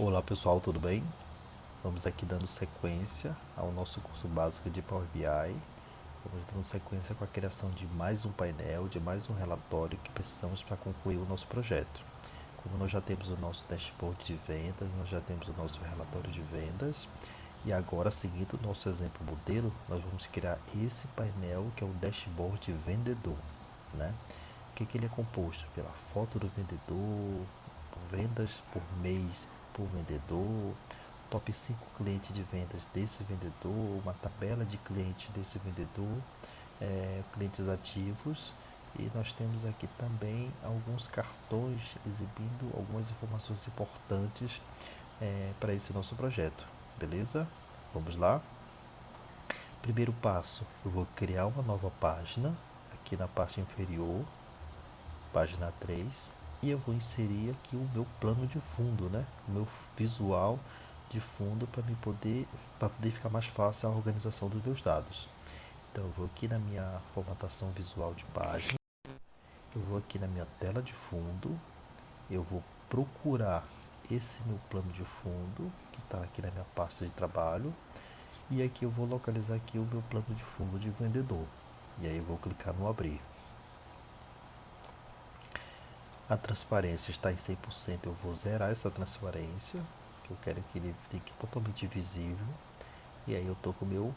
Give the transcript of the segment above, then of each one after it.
Olá pessoal, tudo bem? Vamos aqui dando sequência ao nosso curso básico de Power BI. Vamos dando sequência com a criação de mais um painel, de mais um relatório que precisamos para concluir o nosso projeto. Como nós já temos o nosso dashboard de vendas, nós já temos o nosso relatório de vendas, e agora, seguindo o nosso exemplo modelo, nós vamos criar esse painel que é o dashboard vendedor, né? Que ele é composto pela foto do vendedor, vendas por mês por vendedor, top 5 clientes de vendas desse vendedor, uma tabela de clientes desse vendedor, clientes ativos, e nós temos aqui também alguns cartões exibindo algumas informações importantes para esse nosso projeto, beleza? Vamos lá? Primeiro passo, eu vou criar uma nova página aqui na parte inferior, página 3, e eu vou inserir aqui o meu plano de fundo, né? O meu visual de fundo para poder ficar mais fácil a organização dos meus dados. Então eu vou aqui na minha formatação visual de página, eu vou aqui na minha tela de fundo, eu vou procurar esse meu plano de fundo que está aqui na minha pasta de trabalho, e aqui eu vou localizar aqui o meu plano de fundo de vendedor, e aí eu vou clicar no abrir. A transparência está em 100%, eu vou zerar essa transparência, que eu quero que ele fique totalmente visível. E aí eu estou com o meu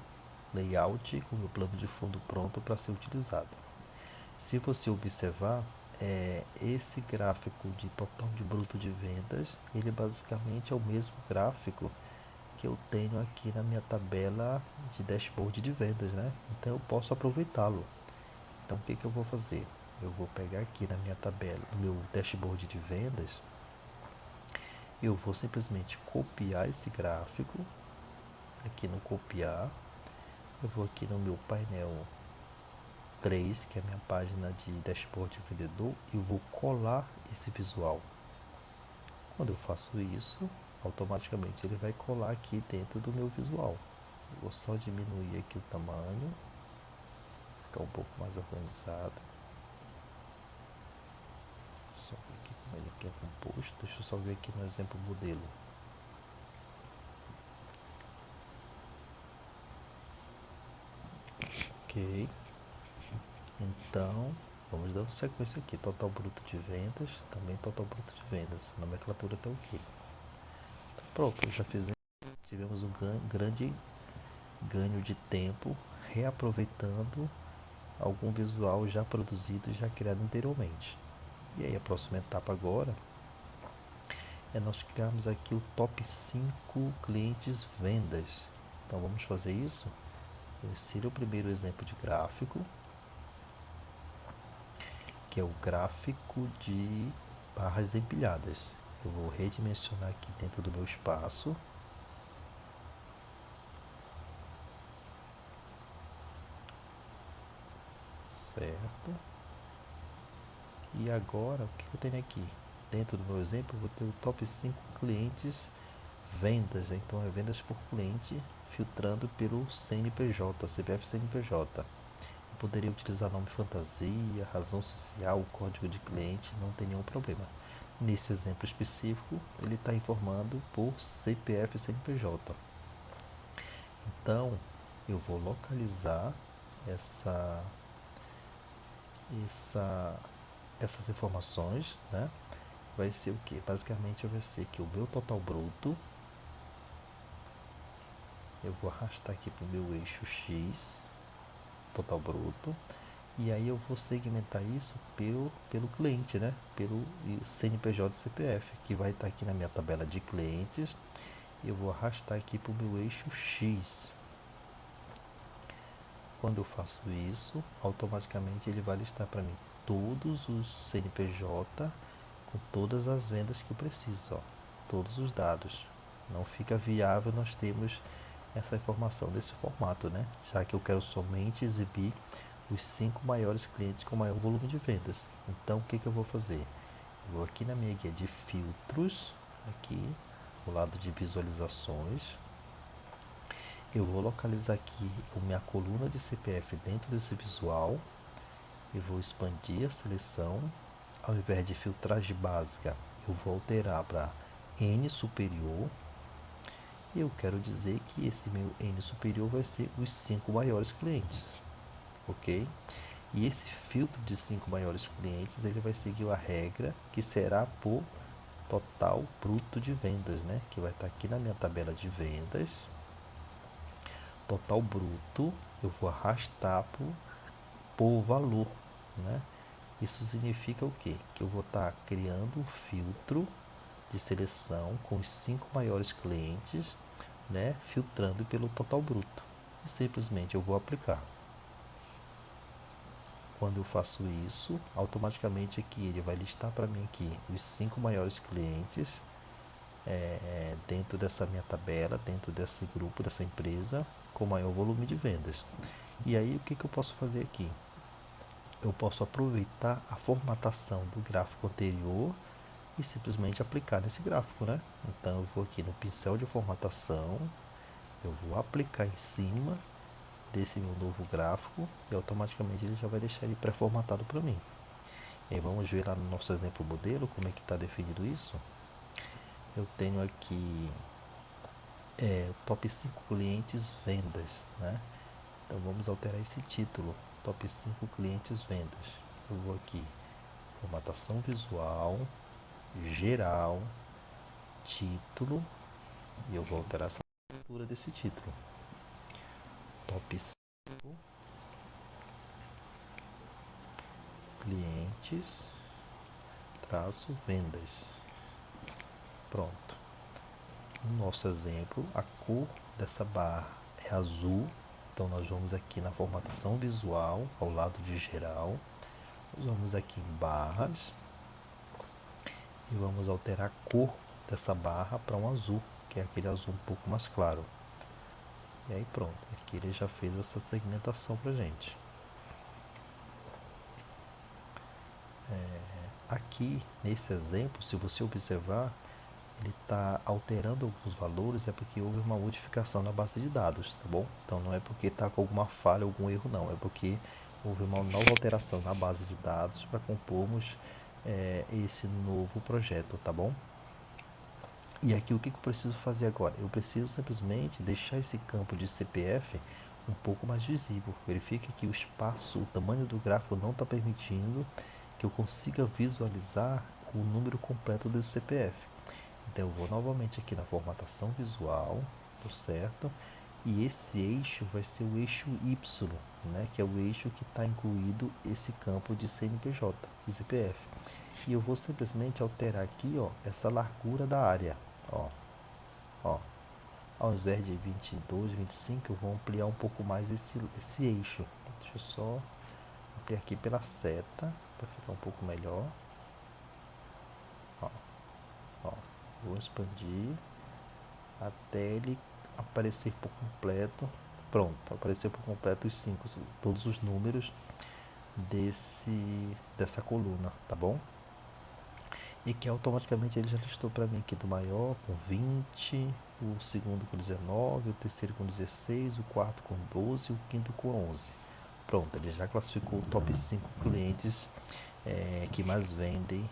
layout, com o meu plano de fundo pronto para ser utilizado. Se você observar, esse gráfico de total de bruto de vendas, ele basicamente é o mesmo gráfico que eu tenho aqui na minha tabela de dashboard de vendas, né? Então eu posso aproveitá-lo. Então o que eu vou fazer? Eu vou pegar aqui na minha tabela, no meu dashboard de vendas, eu vou simplesmente copiar esse gráfico, aqui no copiar, eu vou aqui no meu painel 3, que é a minha página de dashboard de vendedor, e eu vou colar esse visual. Quando eu faço isso, automaticamente ele vai colar aqui dentro do meu visual. Eu vou só diminuir aqui o tamanho, ficar um pouco mais organizado. Só ver aqui como ele aqui é composto. Deixa eu só ver aqui no exemplo modelo. Ok. Então, vamos dar sequência aqui. Total bruto de vendas, também total bruto de vendas. Nomenclatura está ok. Então, pronto, já fizemos. Tivemos um grande ganho de tempo reaproveitando algum visual já produzido e já criado anteriormente. E aí a próxima etapa agora é nós criarmos aqui o top 5 clientes vendas. Então vamos fazer isso. Eu insiro o primeiro exemplo de gráfico, que é o gráfico de barras empilhadas. Eu vou redimensionar aqui dentro do meu espaço. Certo. E agora, o que eu tenho aqui? Dentro do meu exemplo, eu vou ter o top 5 clientes vendas. Então, é vendas por cliente, filtrando pelo CNPJ, CPF CNPJ. Eu poderia utilizar nome fantasia, razão social, código de cliente, não tem nenhum problema. Nesse exemplo específico, ele está informando por CPF CNPJ. Então, eu vou localizar essas informações, né? Vai ser o que? Basicamente vai ser que o meu total bruto, eu vou arrastar aqui para o meu eixo X, total bruto, e aí eu vou segmentar isso pelo cliente, né? Pelo CNPJ e CPF, que vai estar aqui na minha tabela de clientes. Eu vou arrastar aqui para o meu eixo X. Quando eu faço isso, automaticamente ele vai listar para mim todos os CNPJ com todas as vendas que eu preciso, ó, todos os dados. Não fica viável nós termos essa informação desse formato, né? Já que eu quero somente exibir os 5 maiores clientes com maior volume de vendas. Então, o que eu vou fazer? Eu vou aqui na minha guia de filtros, aqui, do lado de visualizações. Eu vou localizar aqui a minha coluna de CPF dentro desse visual. Eu vou expandir a seleção. Ao invés de filtragem básica, eu vou alterar para N superior, e eu quero dizer que esse meu N superior vai ser os 5 maiores clientes, ok? E esse filtro de 5 maiores clientes, ele vai seguir a regra que será por total bruto de vendas, né? Que vai estar aqui na minha tabela de vendas. Total bruto, eu vou arrastar por valor, né? Isso significa o quê? Que eu vou estar criando um filtro de seleção com os 5 maiores clientes, né? Filtrando pelo total bruto. E simplesmente eu vou aplicar. Quando eu faço isso, automaticamente aqui ele vai listar para mim aqui os 5 maiores clientes dentro dessa minha tabela, dentro desse grupo, dessa empresa, com maior volume de vendas. E aí o que eu posso fazer aqui? Eu posso aproveitar a formatação do gráfico anterior e simplesmente aplicar nesse gráfico, né? Então eu vou aqui no pincel de formatação, eu vou aplicar em cima desse meu novo gráfico e automaticamente ele já vai deixar ele pré-formatado para mim. E aí vamos ver lá no nosso exemplo modelo como é que está definido isso. Eu tenho aqui top 5 clientes vendas, né? Então vamos alterar esse título, top 5 clientes vendas. Eu vou aqui, formatação visual, geral, título, e eu vou alterar essa estrutura desse título. Top 5 clientes, traço vendas. Pronto. No nosso exemplo, a cor dessa barra é azul. Então nós vamos aqui na formatação visual, ao lado de geral. Nós vamos aqui em barras e vamos alterar a cor dessa barra para um azul, que é aquele azul um pouco mais claro. E aí pronto, aqui ele já fez essa segmentação para gente. Aqui nesse exemplo, se você observar, ele está alterando alguns valores, é porque houve uma modificação na base de dados, tá bom? Então não é porque está com alguma falha, algum erro, não. É porque houve uma nova alteração na base de dados para compormos esse novo projeto, tá bom? E aqui o que eu preciso fazer agora? Eu preciso simplesmente deixar esse campo de CPF um pouco mais visível. Verifique que o espaço, o tamanho do gráfico não está permitindo que eu consiga visualizar o número completo desse CPF. Então eu vou novamente aqui na formatação visual, tô certo? E esse eixo vai ser o eixo Y, né? Que é o eixo que está incluído esse campo de CNPJ e CPF. E eu vou simplesmente alterar aqui, ó, essa largura da área, ó, ó. Ao invés de 22, 25, eu vou ampliar um pouco mais esse eixo. Deixa eu só ampliar aqui pela seta para ficar um pouco melhor. Ó, ó. Vou expandir até ele aparecer por completo. Pronto, apareceu por completo os 5, todos os números dessa coluna, tá bom? E que automaticamente ele já listou para mim aqui do maior com 20, o segundo com 19, o terceiro com 16, o quarto com 12 e o quinto com 11. Pronto, ele já classificou o top 5 clientes que mais vendem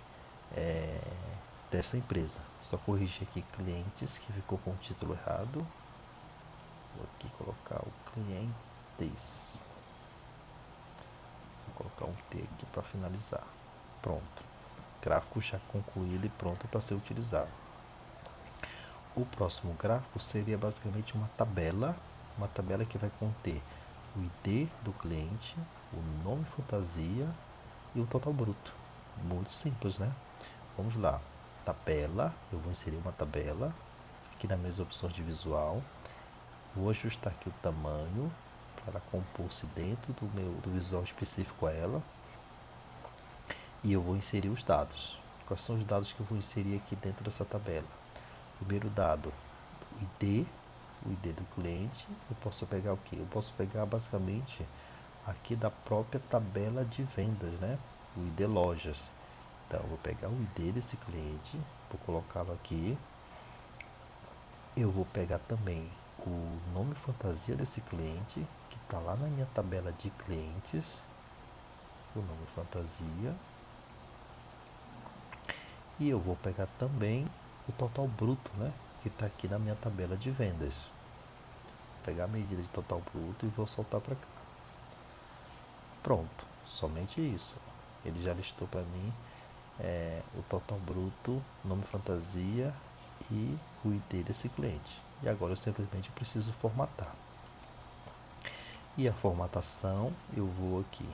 dessa empresa. Só corrigir aqui clientes, que ficou com o título errado. Vou aqui colocar o clientes. Vou colocar um T aqui para finalizar. Pronto. Gráfico já concluído e pronto para ser utilizado. O próximo gráfico seria basicamente uma tabela que vai conter o ID do cliente, o nome fantasia e o total bruto. Muito simples, né? Vamos lá. Tabela, eu vou inserir uma tabela aqui nas minhas opções de visual. Vou ajustar aqui o tamanho para ela compor-se dentro do visual específico a ela. E eu vou inserir os dados. Quais são os dados que eu vou inserir aqui dentro dessa tabela? Primeiro dado, o ID do cliente. Eu posso pegar o que? Eu posso pegar basicamente aqui da própria tabela de vendas, né? O ID lojas. Então eu vou pegar o ID desse cliente, vou colocá-lo aqui. Eu vou pegar também o nome fantasia desse cliente, que está lá na minha tabela de clientes. O nome fantasia. E eu vou pegar também o total bruto, né? Que está aqui na minha tabela de vendas. Vou pegar a medida de total bruto e vou soltar para cá. Pronto, somente isso. Ele já listou para mim o total bruto, nome fantasia e o ID desse cliente. E agora eu simplesmente preciso formatar. E a formatação, eu vou aqui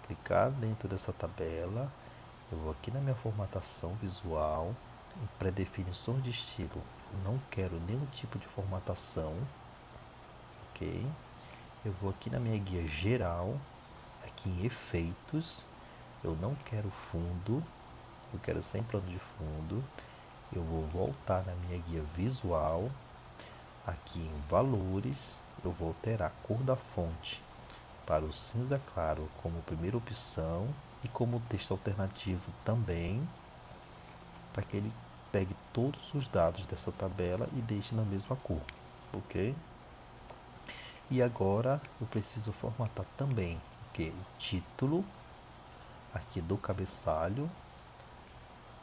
clicar dentro dessa tabela, eu vou aqui na minha formatação visual, em pré-definições de estilo, eu não quero nenhum tipo de formatação, ok? Eu vou aqui na minha guia geral, aqui em efeitos, eu não quero fundo, eu quero sem plano de fundo, eu vou voltar na minha guia visual, aqui em valores, eu vou alterar a cor da fonte para o cinza claro como primeira opção e como texto alternativo também, para que ele pegue todos os dados dessa tabela e deixe na mesma cor, ok? E agora eu preciso formatar também o título aqui do cabeçalho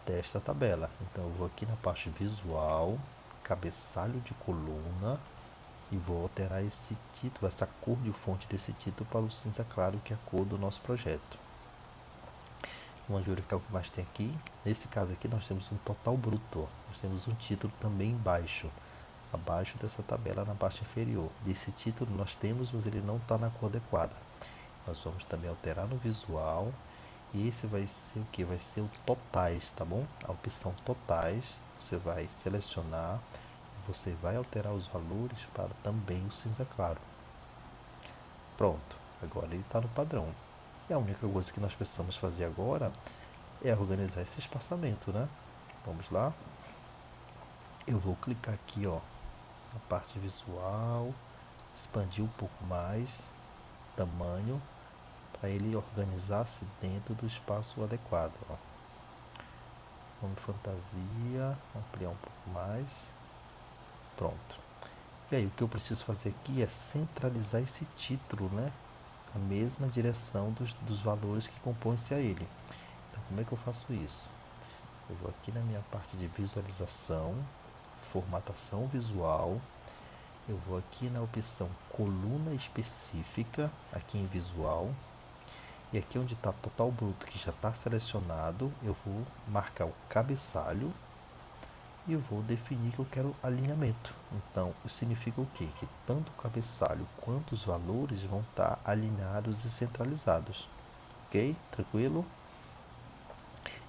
desta tabela. Então eu vou aqui na parte visual, cabeçalho de coluna, e vou alterar esse título, essa cor de fonte desse título para o cinza claro, que é a cor do nosso projeto. Vamos verificar o que mais tem aqui. Nesse caso aqui nós temos um total bruto, ó. Nós temos um título também embaixo, abaixo dessa tabela na parte inferior. Desse título nós temos, mas ele não está na cor adequada. Nós vamos também alterar no visual. E esse vai ser o que? Vai ser o totais, tá bom? A opção totais, você vai selecionar, você vai alterar os valores para também o cinza claro. Pronto, agora ele está no padrão. E a única coisa que nós precisamos fazer agora é organizar esse espaçamento, né? Vamos lá. Eu vou clicar aqui, ó, na parte visual, expandir um pouco mais tamanho para ele organizar-se dentro do espaço adequado, ó. Nome fantasia, ampliar um pouco mais. Pronto. E aí o que eu preciso fazer aqui é centralizar esse título, né? A mesma direção dos valores que compõem-se a ele. Então como é que eu faço isso? Eu vou aqui na minha parte de visualização, formatação visual, eu vou aqui na opção coluna específica, aqui em visual, e aqui onde está total bruto, que já está selecionado, eu vou marcar o cabeçalho e eu vou definir que eu quero alinhamento. Então, isso significa o quê? Que tanto o cabeçalho quanto os valores vão estar alinhados e centralizados. Ok? Tranquilo?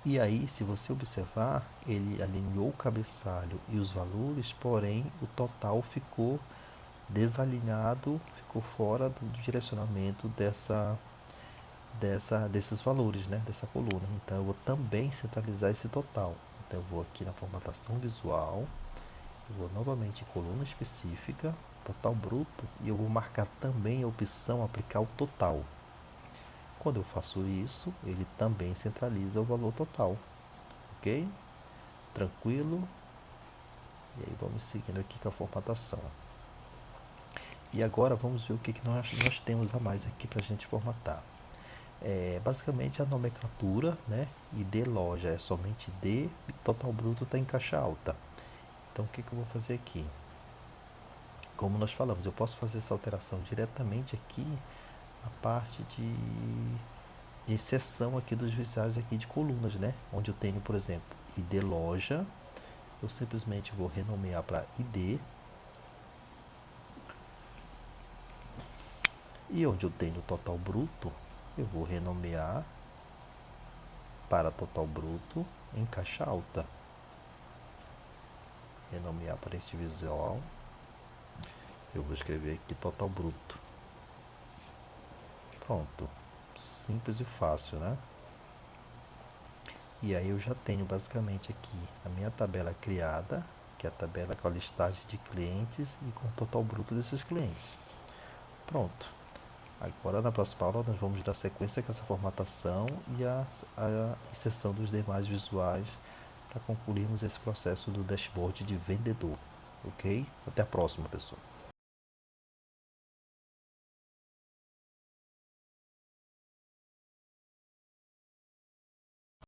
E aí, se você observar, ele alinhou o cabeçalho e os valores, porém o total ficou desalinhado, ficou fora do direcionamento desses valores, né? Dessa coluna. Então eu vou também centralizar esse total. Então eu vou aqui na formatação visual, eu vou novamente em coluna específica, total bruto, e eu vou marcar também a opção aplicar o total. Quando eu faço isso, ele também centraliza o valor total, ok? Tranquilo? E aí vamos seguindo aqui com a formatação. E agora vamos ver o que nós temos a mais aqui para a gente formatar. Basicamente a nomenclatura, né? ID loja é somente D e total bruto está em caixa alta. Então o que eu vou fazer aqui? Como nós falamos, eu posso fazer essa alteração diretamente aqui na parte de inserção aqui dos visuais aqui de colunas, né? Onde eu tenho, por exemplo, ID loja, eu simplesmente vou renomear para ID. E onde eu tenho total bruto, eu vou renomear para total bruto em caixa alta. Renomear para este visual, eu vou escrever aqui total bruto. Pronto, simples e fácil, né? E aí eu já tenho basicamente aqui a minha tabela criada, que é a tabela com a listagem de clientes e com o total bruto desses clientes. Pronto. Agora na próxima aula nós vamos dar sequência com essa formatação e a inserção dos demais visuais para concluirmos esse processo do dashboard de vendedor. Ok? Até a próxima, pessoal.